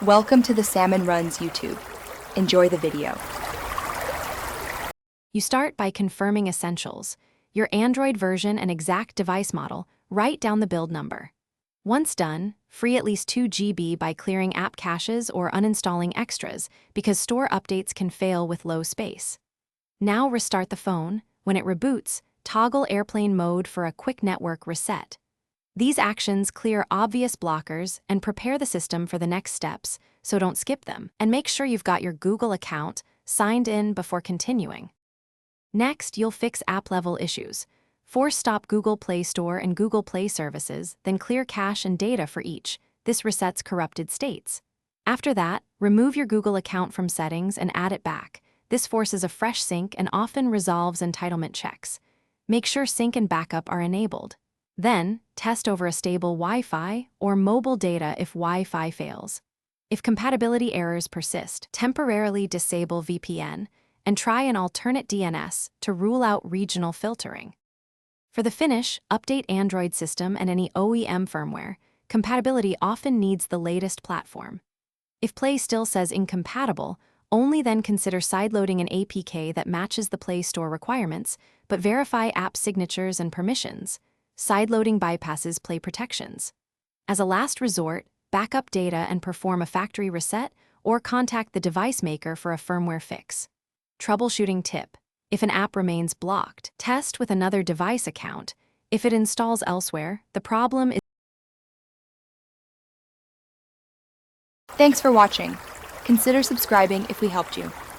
Welcome to the Salmon Runs YouTube. Enjoy the video. You start by confirming essentials, your Android version and exact device model, write down the build number. Once done, free at least 2 GB by clearing app caches or uninstalling extras because store updates can fail with low space. Now restart the phone. When it reboots, toggle airplane mode for a quick network reset. These actions clear obvious blockers and prepare the system for the next steps, so don't skip them, and make sure you've got your Google account signed in before continuing. Next, you'll fix app-level issues. Force stop Google Play Store and Google Play services, then clear cache and data for each. This resets corrupted states. After that, remove your Google account from settings and add it back. This forces a fresh sync and often resolves entitlement checks. Make sure sync and backup are enabled. Then, test over a stable Wi-Fi or mobile data if Wi-Fi fails. If compatibility errors persist, temporarily disable VPN and try an alternate DNS to rule out regional filtering. For the finish, update Android system and any OEM firmware. Compatibility often needs the latest platform. If Play still says incompatible, only then consider sideloading an APK that matches the Play Store requirements, but verify app signatures and permissions. Sideloading bypasses Play protections. As a last resort, backup data and perform a factory reset or contact the device maker for a firmware fix. Troubleshooting tip: if an app remains blocked, test with another device account. If it installs elsewhere, the problem is. Thanks for watching. Consider subscribing if we helped you.